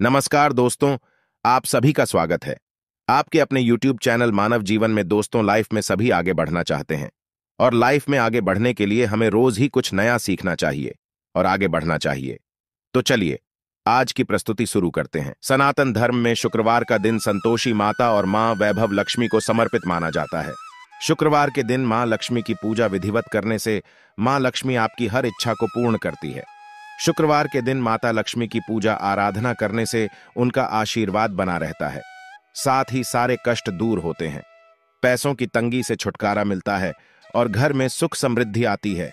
नमस्कार दोस्तों, आप सभी का स्वागत है। आपके अपने YouTube चैनल मानव जीवन में दोस्तों, लाइफ में सभी आगे बढ़ना चाहते हैं और लाइफ में आगे बढ़ने के लिए हमें रोज ही कुछ नया सीखना चाहिए और आगे बढ़ना चाहिए। तो चलिए आज की प्रस्तुति शुरू करते हैं। सनातन धर्म में शुक्रवार का दिन संतोषी माता और मां वैभव लक्ष्मी को समर्पित माना जाता है। शुक्रवार के दिन मां लक्ष्मी की पूजा विधिवत करने से मां लक्ष्मी आपकी हर इच्छा को पूर्ण करती है। शुक्रवार के दिन माता लक्ष्मी की पूजा आराधना करने से उनका आशीर्वाद बना रहता है, साथ ही सारे कष्ट दूर होते हैं, पैसों की तंगी से छुटकारा मिलता है और घर में सुख समृद्धि आती है।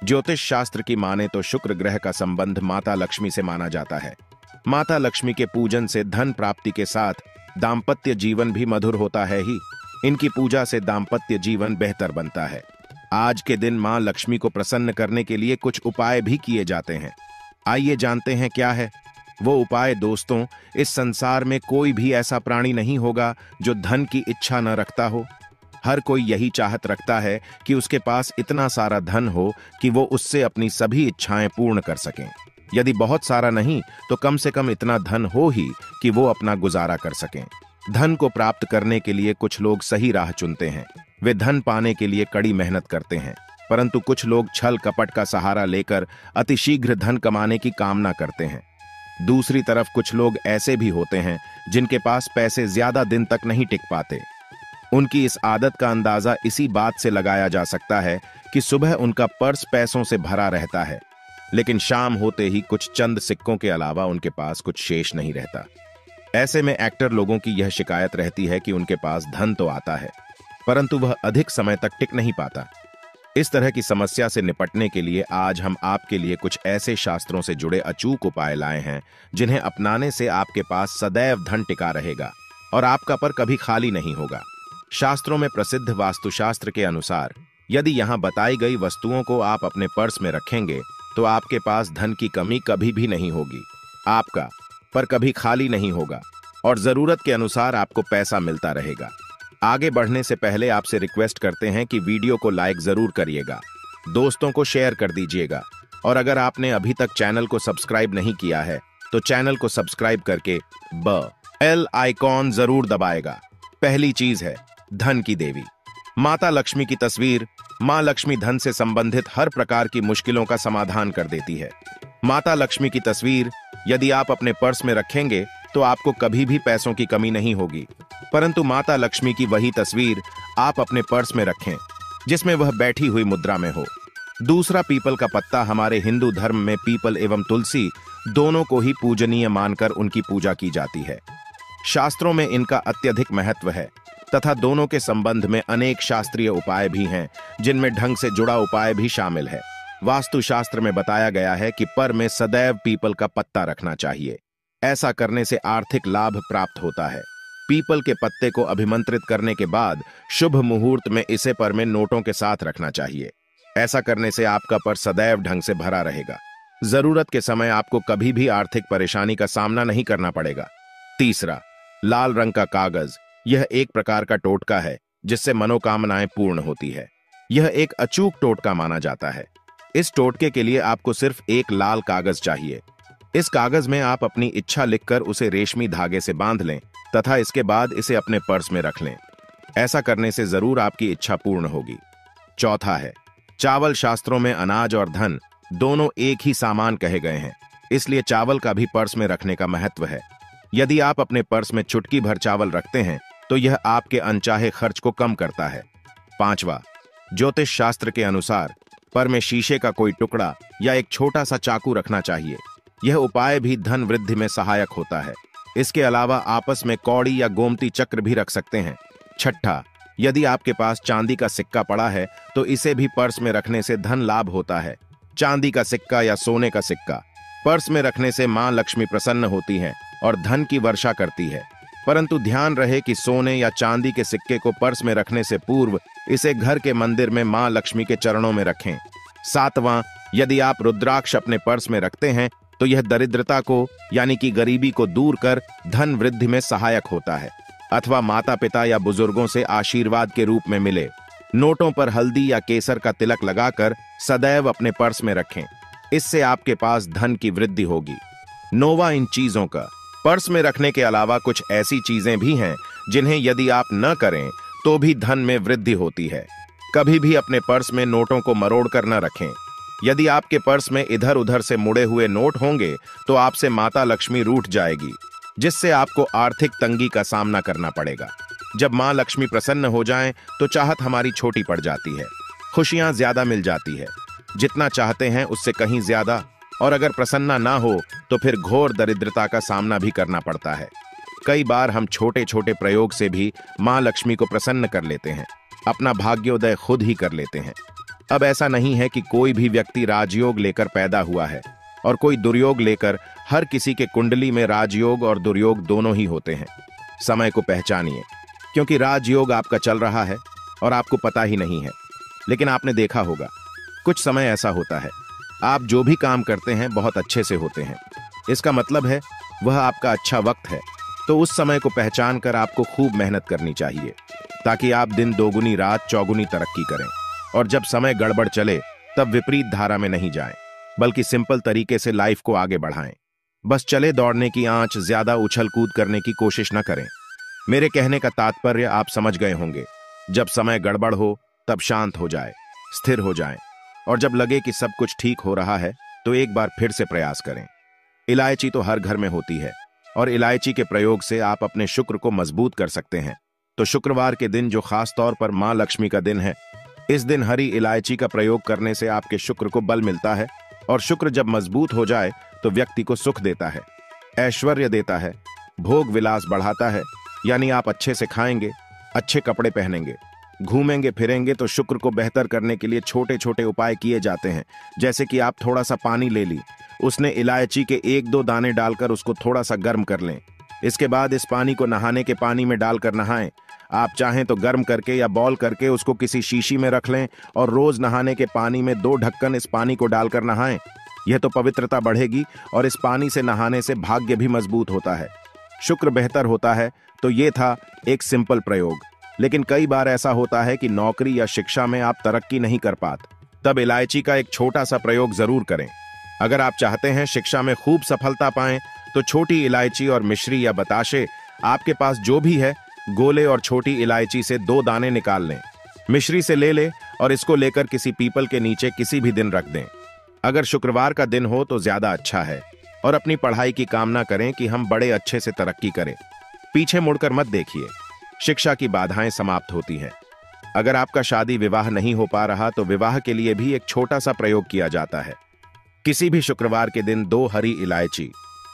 ज्योतिष शास्त्र की माने तो शुक्र ग्रह का संबंध माता लक्ष्मी से माना जाता है। माता लक्ष्मी के पूजन से धन प्राप्ति के साथ दाम्पत्य जीवन भी मधुर होता है ही। इनकी पूजा से दाम्पत्य जीवन बेहतर बनता है। आज के दिन मां लक्ष्मी को प्रसन्न करने के लिए कुछ उपाय भी किए जाते हैं। आइए जानते हैं क्या है वो उपाय। दोस्तों, इस संसार में कोई भी ऐसा प्राणी नहीं होगा जो धन की इच्छा न रखता हो। हर कोई यही चाहत रखता है कि उसके पास इतना सारा धन हो कि वो उससे अपनी सभी इच्छाएं पूर्ण कर सकें। यदि बहुत सारा नहीं तो कम से कम इतना धन हो ही कि वो अपना गुजारा कर सकें। धन को प्राप्त करने के लिए कुछ लोग सही राह चुनते हैं। वे धन पाने के लिए कड़ी मेहनत करते हैं, परंतु कुछ लोग छल कपट का सहारा लेकर अतिशीघ्र धन कमाने की कामना करते हैं। दूसरी तरफ कुछ लोग ऐसे भी होते हैं जिनके पास पैसे ज्यादा दिन तक नहीं टिक पाते। उनकी इस आदत का अंदाजा इसी बात से लगाया जा सकता है कि सुबह उनका पर्स पैसों से भरा रहता है, लेकिन शाम होते ही कुछ चंद सिक्कों के अलावा उनके पास कुछ शेष नहीं रहता। ऐसे में एक्टर लोगों की यह शिकायत रहती है कि उनके पास धन तो आता है, परंतु वह अधिक समय तक टिक नहीं पाता। इस तरह की समस्या से निपटने के लिए आज हम आपके लिए कुछ ऐसे शास्त्रों से जुड़े अचूक उपाय लाए हैं जिन्हें अपनाने से आपके पास सदैव धन टिका रहेगा और आपका पर कभी खाली नहीं होगा। शास्त्रों में प्रसिद्ध वास्तुशास्त्र के अनुसार यदि यहाँ बताई गई वस्तुओं को आप अपने पर्स में रखेंगे तो आपके पास धन की कमी कभी भी नहीं होगी। आपका पर कभी खाली नहीं होगा और जरूरत के अनुसार आपको पैसा मिलता रहेगा। आगे बढ़ने से पहले आपसे रिक्वेस्ट करते हैं कि वीडियो को लाइक जरूर करिएगा, दोस्तों को शेयर कर दीजिएगा और अगर आपने अभी तक चैनल को सब्सक्राइब नहीं किया है तो चैनल को सब्सक्राइब करके बेल आइकॉन जरूर दबाएगा। पहली चीज है धन की देवी माता लक्ष्मी की तस्वीर। मां लक्ष्मी धन से संबंधित हर प्रकार की मुश्किलों का समाधान कर देती है। माता लक्ष्मी की तस्वीर यदि आप अपने पर्स में रखेंगे तो आपको कभी भी पैसों की कमी नहीं होगी, परंतु माता लक्ष्मी की वही तस्वीर आप अपने पर्स में रखें जिसमें वह बैठी हुई मुद्रा में हो। दूसरा, पीपल का पत्ता। हमारे हिंदू धर्म में पीपल एवं तुलसी दोनों को ही पूजनीय मानकर उनकी पूजा की जाती है। शास्त्रों में इनका अत्यधिक महत्व है तथा दोनों के संबंध में अनेक शास्त्रीय उपाय भी हैं जिनमें ढंग से जुड़ा उपाय भी शामिल है। वास्तुशास्त्र में बताया गया है कि पर में सदैव पीपल का पत्ता रखना चाहिए। ऐसा करने से आर्थिक लाभ प्राप्त होता है। पीपल के पत्ते को अभिमंत्रित करने के बाद शुभ मुहूर्त में इसे पर में नोटों के साथ रखना चाहिए। ऐसा करने से आपका पर सदैव ढंग से भरा रहेगा। जरूरत के समय आपको कभी भी आर्थिक परेशानी का सामना नहीं करना पड़ेगा। तीसरा, लाल रंग का कागज। यह एक प्रकार का टोटका है जिससे मनोकामनाएं पूर्ण होती है। यह एक अचूक टोटका माना जाता है। इस टोटके के लिए आपको सिर्फ एक लाल कागज चाहिए। इस कागज में आप अपनी इच्छा लिखकर उसे रेशमी धागे से बांध लें तथा इसके बाद इसे अपने पर्स में रख लें। ऐसा करने से जरूर आपकी इच्छा पूर्ण होगी। चौथा है चावल। शास्त्रों में अनाज और धन दोनों एक ही सामान कहे गए हैं, इसलिए चावल का भी पर्स में रखने का महत्व है। यदि आप अपने पर्स में चुटकी भर चावल रखते हैं तो यह आपके अनचाहे खर्च को कम करता है। पांचवा, ज्योतिष शास्त्र के अनुसार पर में शीशे का कोई टुकड़ा या एक छोटा सा चाकू रखना चाहिए। यह उपाय भी धन वृद्धि में सहायक होता है। इसके अलावा आपस में कौड़ी या गोमती चक्र भी रख सकते हैं। छठा, यदि आपके पास चांदी का सिक्का पड़ा है तो इसे भी पर्स में रखने से धन लाभ होता है। चांदी का सिक्का या सोने का सिक्का पर्स में रखने से मां लक्ष्मी प्रसन्न होती हैं और धन की वर्षा करती है, परंतु ध्यान रहे कि सोने या चांदी के सिक्के को पर्स में रखने से पूर्व इसे घर के मंदिर में मां लक्ष्मी के चरणों में रखें। सातवां, यदि आप रुद्राक्ष अपने पर्स में रखते हैं तो यह दरिद्रता को यानी कि गरीबी को दूर कर धन वृद्धि में सहायक होता है अथवा माता पिता या बुजुर्गों से आशीर्वाद के रूप में मिले। नोटों पर हल्दी या केसर का तिलक लगाकर सदैव अपने पर्स में रखें। इससे आपके पास धन की वृद्धि होगी। नौवां, इन चीजों का पर्स में रखने के अलावा कुछ ऐसी चीजें भी हैं जिन्हें यदि आप न करें तो भी धन में वृद्धि होती है। कभी भी अपने पर्स में नोटों को मरोड़ कर न रखें। यदि आपके पर्स में इधर उधर से मुड़े हुए नोट होंगे तो आपसे माता लक्ष्मी रूठ जाएगी, जिससे आपको आर्थिक तंगी का सामना करना पड़ेगा। जब मां लक्ष्मी प्रसन्न हो जाएं तो चाहत हमारी छोटी पड़ जाती है, खुशियां ज्यादा मिल जाती है, जितना चाहते हैं उससे कहीं ज्यादा, और अगर प्रसन्ना ना हो तो फिर घोर दरिद्रता का सामना भी करना पड़ता है। कई बार हम छोटे छोटे प्रयोग से भी मां लक्ष्मी को प्रसन्न कर लेते हैं, अपना भाग्योदय खुद ही कर लेते हैं। अब ऐसा नहीं है कि कोई भी व्यक्ति राजयोग लेकर पैदा हुआ है और कोई दुर्योग लेकर। हर किसी के कुंडली में राजयोग और दुर्योग दोनों ही होते हैं। समय को पहचानिए, क्योंकि राजयोग आपका चल रहा है और आपको पता ही नहीं है। लेकिन आपने देखा होगा कुछ समय ऐसा होता है, आप जो भी काम करते हैं बहुत अच्छे से होते हैं। इसका मतलब है वह आपका अच्छा वक्त है। तो उस समय को पहचान कर आपको खूब मेहनत करनी चाहिए, ताकि आप दिन दोगुनी रात चौगुनी तरक्की करें। और जब समय गड़बड़ चले तब विपरीत धारा में नहीं जाएं, बल्कि सिंपल तरीके से लाइफ को आगे बढ़ाएं। बस चले दौड़ने की आंच, ज्यादा उछल कूद करने की कोशिश न करें। मेरे कहने का तात्पर्य आप समझ गए होंगे। जब समय गड़बड़ हो तब शांत हो जाए, स्थिर हो जाएं, और जब लगे कि सब कुछ ठीक हो रहा है तो एक बार फिर से प्रयास करें। इलायची तो हर घर में होती है और इलायची के प्रयोग से आप अपने शुक्र को मजबूत कर सकते हैं। तो शुक्रवार के दिन, जो खास तौर पर मां लक्ष्मी का दिन है, इस दिन हरी इलायची का प्रयोग करने से आपके शुक्र को बल मिलता है। और शुक्र जब मजबूत हो जाए तो व्यक्ति को सुख देता है, ऐश्वर्य देता है, भोग विलास बढ़ाता है। यानी आप अच्छे से खाएंगे, अच्छे कपड़े पहनेंगे, घूमेंगे फिरेंगे। तो शुक्र को बेहतर करने के लिए छोटे छोटे उपाय किए जाते हैं। जैसे कि आप थोड़ा सा पानी ले ली, उसने इलायची के 1-2 दाने डालकर उसको थोड़ा सा गर्म कर लें। इसके बाद इस पानी को नहाने के पानी में डालकर नहाएं। आप चाहें तो गर्म करके या बॉल करके उसको किसी शीशी में रख लें और रोज नहाने के पानी में 2 ढक्कन इस पानी को डालकर नहाएं। यह तो पवित्रता बढ़ेगी और इस पानी से नहाने से भाग्य भी मजबूत होता है, शुक्र बेहतर होता है। तो ये था एक सिंपल प्रयोग। लेकिन कई बार ऐसा होता है कि नौकरी या शिक्षा में आप तरक्की नहीं कर पाते, तब इलायची का एक छोटा सा प्रयोग जरूर करें। अगर आप चाहते हैं शिक्षा में खूब सफलता पाएं तो छोटी इलायची और मिश्री या बताशे, आपके पास जो भी है, गोले और छोटी इलायची से 2 दाने निकाल लें, मिश्री से ले लें और इसको लेकर किसी पीपल के नीचे किसी भी दिन रख दें। अगर शुक्रवार का दिन हो तो ज्यादा अच्छा है। और अपनी पढ़ाई की कामना करें कि हम बड़े अच्छे से तरक्की करें। पीछे मुड़कर मत देखिए, शिक्षा की बाधाएं समाप्त होती हैं। अगर आपका शादी विवाह नहीं हो पा रहा तो विवाह के लिए भी एक छोटा सा प्रयोग किया जाता है। किसी भी शुक्रवार के दिन 2 हरी इलायची,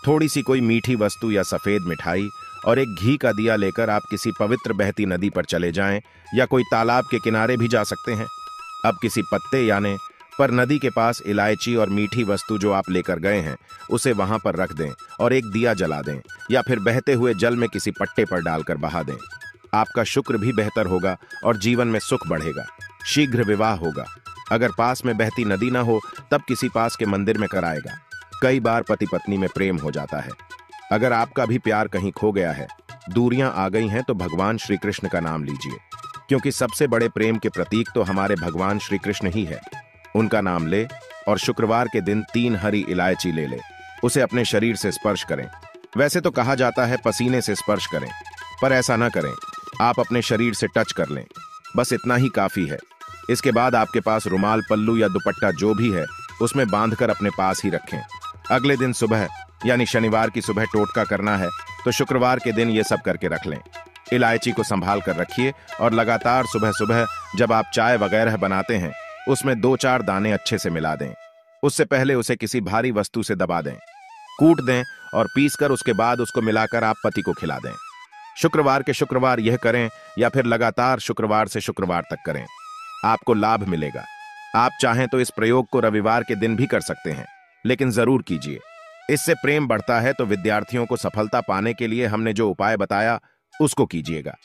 थोड़ी सी कोई मीठी वस्तु या सफेद मिठाई और एक घी का दिया लेकर आप किसी पवित्र बहती नदी पर चले जाएं, या कोई तालाब के किनारे भी जा सकते हैं। अब किसी पत्ते यानी पर नदी के पास इलायची और मीठी वस्तु जो आप लेकर गए हैं उसे वहां पर रख दें और एक दिया जला दें, या फिर बहते हुए जल में किसी पट्टे पर डालकर बहा दें। आपका शुक्र भी बेहतर होगा और जीवन में सुख बढ़ेगा। शीघ्र विवाह होगा। अगर पास में बहती नदी ना हो तब किसी पास के मंदिर में कराएगा। कई बार पति पत्नी में प्रेम हो जाता है। अगर आपका भी प्यार कहीं खो गया है, दूरियां आ गई हैं, तो भगवान श्री कृष्ण का नाम लीजिए, क्योंकि सबसे बड़े प्रेम के प्रतीक तो हमारे भगवान श्री कृष्ण ही है। उनका नाम ले और शुक्रवार के दिन 3 हरी इलायची ले ले, उसे अपने शरीर से स्पर्श करें। वैसे तो कहा जाता है पसीने से स्पर्श करें, पर ऐसा ना करें, आप अपने शरीर से टच कर लें, बस इतना ही काफी है। इसके बाद आपके पास रुमाल, पल्लू या दुपट्टा जो भी है उसमें बांधकर अपने पास ही रखें। अगले दिन सुबह यानी शनिवार की सुबह टोटका करना है, तो शुक्रवार के दिन ये सब करके रख लें। इलायची को संभाल कर रखिए और लगातार सुबह सुबह जब आप चाय वगैरह बनाते हैं उसमें 2-4 दाने अच्छे से मिला दें। उससे पहले उसे किसी भारी वस्तु से दबा दें, कूट दें और पीसकर उसके बाद उसको मिलाकर आप पति को खिला दें। शुक्रवार के शुक्रवार यह करें या फिर लगातार शुक्रवार से शुक्रवार तक करें, आपको लाभ मिलेगा। आप चाहें तो इस प्रयोग को रविवार के दिन भी कर सकते हैं, लेकिन जरूर कीजिए। इससे प्रेम बढ़ता है। तो विद्यार्थियों को सफलता पाने के लिए हमने जो उपाय बताया उसको कीजिएगा।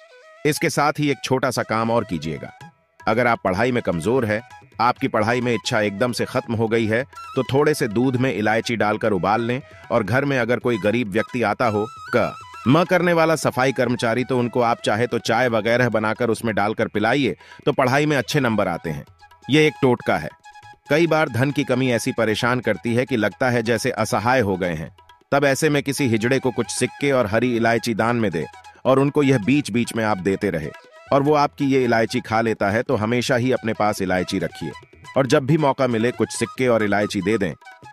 इसके साथ ही एक छोटा सा काम और कीजिएगा। अगर आप पढ़ाई में कमजोर है, आपकी पढ़ाई में इच्छा एकदम से खत्म हो गई है, तो थोड़े से दूध में इलायची डालकर उबाल लें और घर में अगर कोई गरीब व्यक्ति आता हो, म करने वाला सफाई कर्मचारी, तो उनको आप चाहे तो चाय वगैरह बनाकर उसमें डालकर पिलाइए, तो पढ़ाई में अच्छे नंबर आते हैं। ये एक टोटका है। कई बार धन की कमी ऐसी परेशान करती है कि लगता है जैसे असहाय हो गए हैं। तब ऐसे में किसी हिजड़े को कुछ सिक्के और हरी इलायची दान में दे और उनको यह बीच बीच में आप देते रहे और वो आपकी ये इलायची खा लेता है, तो हमेशा ही अपने पास इलायची रखिए और जब भी मौका मिले कुछ सिक्के और इलायची दे दें।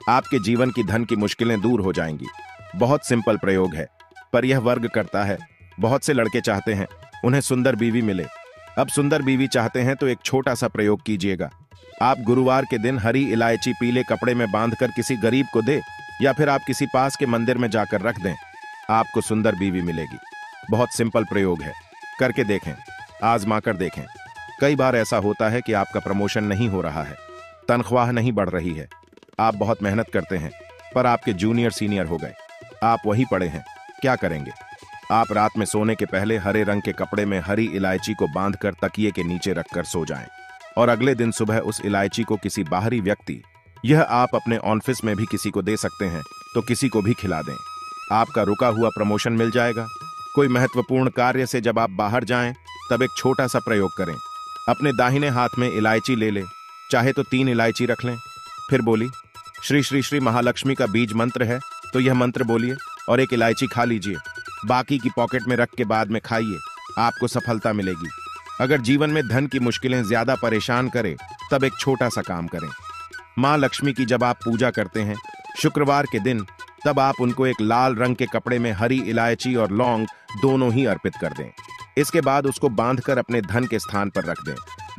आपके जीवन की धन की मुश्किलें दूर हो जाएंगी। बहुत सिंपल प्रयोग है, पर यह वर्क करता है। बहुत से लड़के चाहते हैं उन्हें सुंदर बीवी मिले। अब सुंदर बीवी चाहते हैं तो एक छोटा सा प्रयोग कीजिएगा। आप गुरुवार के दिन हरी इलायची पीले कपड़े में बांधकर किसी गरीब को दे या फिर आप किसी पास के मंदिर में जाकर रख दें। आपको सुंदर बीवी मिलेगी। बहुत सिंपल प्रयोग है, करके देखें, आजमा कर देखें। कई बार ऐसा होता है कि आपका प्रमोशन नहीं हो रहा है, तनख्वाह नहीं बढ़ रही है, आप बहुत मेहनत करते हैं पर आपके जूनियर सीनियर हो गए, आप वही पड़े हैं। क्या करेंगे? आप रात में सोने के पहले हरे रंग के कपड़े में हरी इलायची को बांधकर तकिए के नीचे रखकर सो जाएं और अगले दिन सुबह उस इलायची को किसी बाहरी व्यक्ति, यह आप अपने ऑफिस में भी किसी को दे सकते हैं, तो किसी को भी खिला दें। आपका रुका हुआ प्रमोशन मिल जाएगा। कोई महत्वपूर्ण कार्य से जब आप बाहर जाएं तब एक छोटा सा प्रयोग करें। अपने दाहिने हाथ में इलायची ले लें, चाहे तो 3 इलायची रख लें। फिर बोली श्री श्री श्री महालक्ष्मी का बीज मंत्र है, तो यह मंत्र बोलिए और एक इलायची खा लीजिए। बाकी की पॉकेट में रख के बाद में खाइए, आपको सफलता मिलेगी। अगर जीवन में धन की मुश्किलें ज्यादा परेशान करें तब एक छोटा सा काम करें। माँ लक्ष्मी की जब आप पूजा करते हैं शुक्रवार के दिन, तब आप उनको एक लाल रंग के कपड़े में हरी इलायची और लौंग दोनों ही अर्पित कर दें। इसके बाद उसको बांधकर अपने धन के स्थान पर रख दें।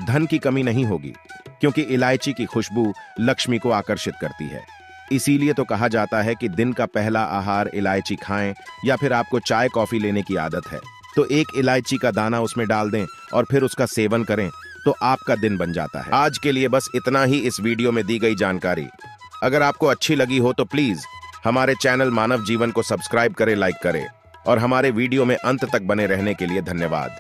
धन की कमी नहीं होगी, क्योंकि इलायची की खुशबू लक्ष्मी को आकर्षित करती है। इसीलिए तो कहा जाता है कि दिन का पहला आहार इलायची खाएं, या फिर आपको चाय कॉफी लेने की आदत है तो एक इलायची का दाना उसमें डाल दें और फिर उसका सेवन करें, तो आपका दिन बन जाता है। आज के लिए बस इतना ही इस वीडियो में दी गई जानकारी। अगर आपको अच्छी लगी हो तो प्लीज हमारे चैनल मानव जीवन को सब्सक्राइब करें, लाइक करें और हमारे वीडियो में अंत तक बने रहने के लिए धन्यवाद।